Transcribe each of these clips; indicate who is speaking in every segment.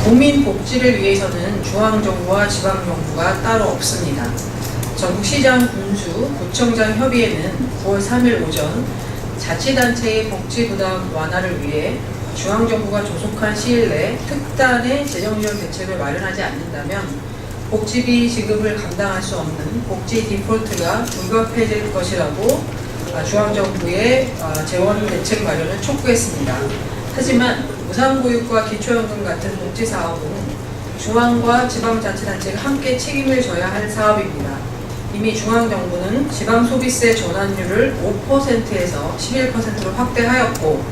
Speaker 1: 국민 복지를 위해서는 중앙정부와 지방정부가 따로 없습니다. 전국시장, 군수, 구청장 협의회는 9월 3일 오전 자치단체의 복지 부담 완화를 위해 중앙정부가 조속한 시일 내에 특단의 재정지원 대책을 마련하지 않는다면 복지비 지급을 감당할 수 없는 복지 디폴트가 불가피해질 것이라고 중앙정부의 재원 대책 마련을 촉구했습니다. 하지만 무상교육과 기초연금 같은 복지사업은 중앙과 지방자치단체가 함께 책임을 져야 할 사업입니다. 이미 중앙정부는 지방소비세 전환율을 5%에서 11%로 확대하였고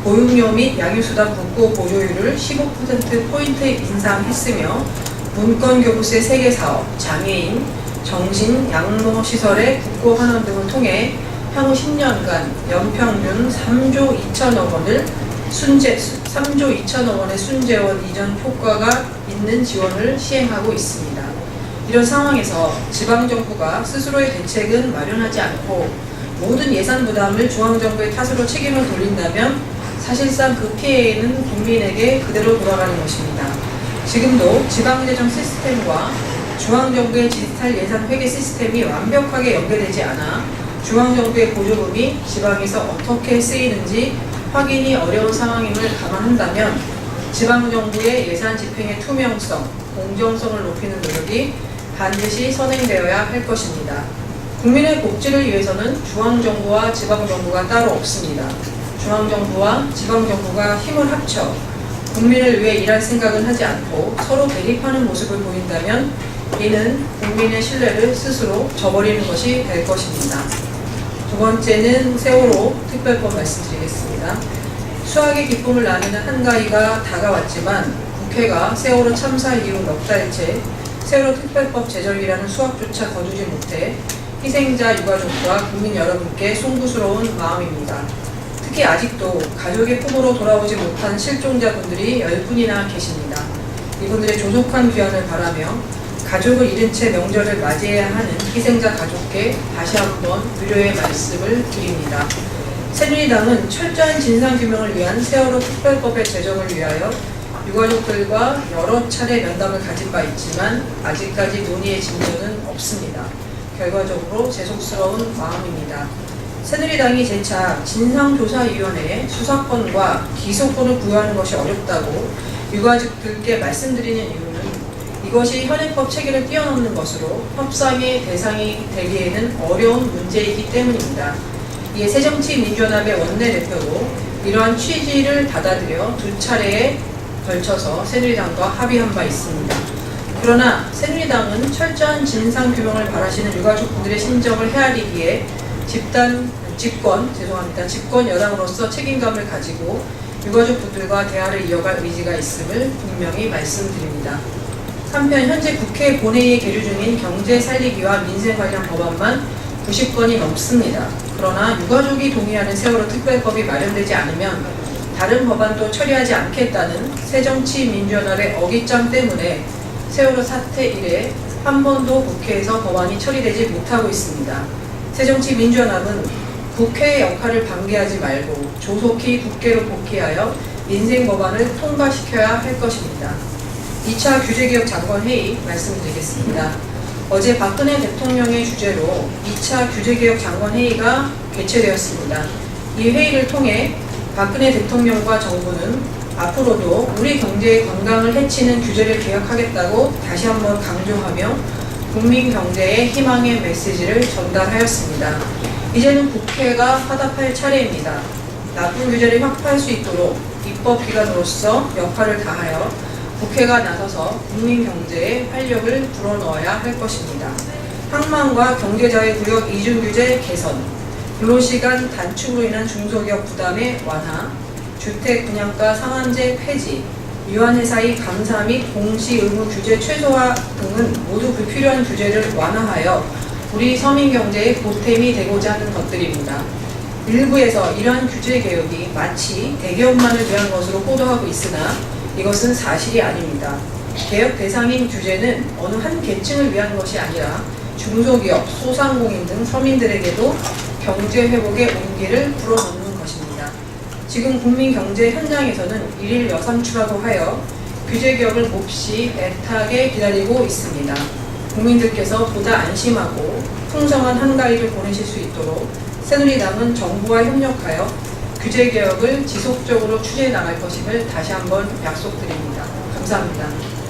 Speaker 1: 보육료 및 양육수당 국고 보조율을 15%포인트 인상했으며 문건교부세 3개 사업, 장애인, 정신, 양로시설의 국고 환원 등을 통해 향후 10년간 연평균 3조 2천억 원을 3조 2천억 원의 순재원 이전 효과가 있는 지원을 시행하고 있습니다. 이런 상황에서 지방정부가 스스로의 대책은 마련하지 않고 모든 예산 부담을 중앙정부의 탓으로 책임을 돌린다면 사실상 그 피해는 국민에게 그대로 돌아가는 것입니다. 지금도 지방재정 시스템과 중앙정부의 디지털 예산 회계 시스템이 완벽하게 연계되지 않아 중앙정부의 보조금이 지방에서 어떻게 쓰이는지 확인이 어려운 상황임을 감안한다면 지방정부의 예산 집행의 투명성, 공정성을 높이는 노력이 반드시 선행되어야 할 것입니다. 국민의 복지를 위해서는 중앙정부와 지방정부가 따로 없습니다. 중앙정부와 지방정부가 힘을 합쳐 국민을 위해 일할 생각은 하지 않고 서로 대립하는 모습을 보인다면 이는 국민의 신뢰를 스스로 저버리는 것이 될 것입니다. 두 번째는 세월호 특별법 말씀드리겠습니다. 수학의 기쁨을 나누는 한가위가 다가왔지만 국회가 세월호 참사 이후 몇 달째 세월호 특별법 제정이라는 수학조차 거두지 못해 희생자 유가족과 국민 여러분께 송구스러운 마음입니다. 특히 아직도 가족의 품으로 돌아오지 못한 실종자분들이 10분이나 계십니다. 이분들의 조속한 귀환을 바라며 가족을 잃은 채 명절을 맞이해야 하는 희생자 가족께 다시 한번 위로의 말씀을 드립니다. 새누리당은 철저한 진상규명을 위한 세월호 특별법의 제정을 위하여 유가족들과 여러 차례 면담을 가진 바 있지만 아직까지 논의의 진전은 없습니다. 결과적으로 재속스러운 마음입니다. 새누리당이 재차 진상조사위원회에 수사권과 기소권을 부여하는 것이 어렵다고 유가족들께 말씀드리는 이유는 이것이 현행법 체계를 뛰어넘는 것으로 협상의 대상이 되기에는 어려운 문제이기 때문입니다. 이에 새정치민주연합의 원내대표도 이러한 취지를 받아들여 2차례에 걸쳐서 새누리당과 합의한 바 있습니다. 그러나 새누리당은 철저한 진상규명을 바라시는 유가족분들의 심정을 헤아리기에 집권 여당으로서 책임감을 가지고 유가족분들과 대화를 이어갈 의지가 있음을 분명히 말씀드립니다. 한편 현재 국회 본회의에 계류 중인 경제 살리기와 민생 관련 법안만 90건이 넘습니다. 그러나 유가족이 동의하는 세월호 특별법이 마련되지 않으면 다른 법안도 처리하지 않겠다는 새정치민주연합의 어깃장 때문에 세월호 사태 이래 한 번도 국회에서 법안이 처리되지 못하고 있습니다. 새정치민주연합은 국회의 역할을 방기하지 말고 조속히 국회로 복귀하여 민생 법안을 통과시켜야 할 것입니다. 2차 규제개혁 장관회의 말씀드리겠습니다. 어제 박근혜 대통령의 주재로 2차 규제개혁 장관회의가 개최되었습니다. 이 회의를 통해 박근혜 대통령과 정부는 앞으로도 우리 경제의 건강을 해치는 규제를 개혁하겠다고 다시 한번 강조하며 국민 경제에 희망의 메시지를 전달하였습니다. 이제는 국회가 화답할 차례입니다. 나쁜 규제를 확보할 수 있도록 입법기관으로서 역할을 다하여 국회가 나서서 국민 경제에 활력을 불어넣어야 할 것입니다. 항만과 경제자유구역 이중규제 개선, 근로시간 단축으로 인한 중소기업 부담의 완화, 주택 분양가 상한제 폐지, 유한회사의 감사 및 공시 의무 규제 최소화 등은 모두 불필요한 규제를 완화하여 우리 서민 경제의 보탬이 되고자 하는 것들입니다. 일부에서 이러한 규제 개혁이 마치 대기업만을 위한 것으로 보도하고 있으나 이것은 사실이 아닙니다. 개혁 대상인 규제는 어느 한 계층을 위한 것이 아니라 중소기업, 소상공인 등 서민들에게도 경제 회복의 온기를 불어넣는 것입니다. 지금 국민 경제 현장에서는 일일 여삼추라고 하여 규제 개혁을 몹시 애타게 기다리고 있습니다. 국민들께서 보다 안심하고 풍성한 한가위를 보내실 수 있도록 새누리당은 정부와 협력하여 규제 개혁을 지속적으로 추진해 나갈 것임을 다시 한번 약속드립니다. 감사합니다.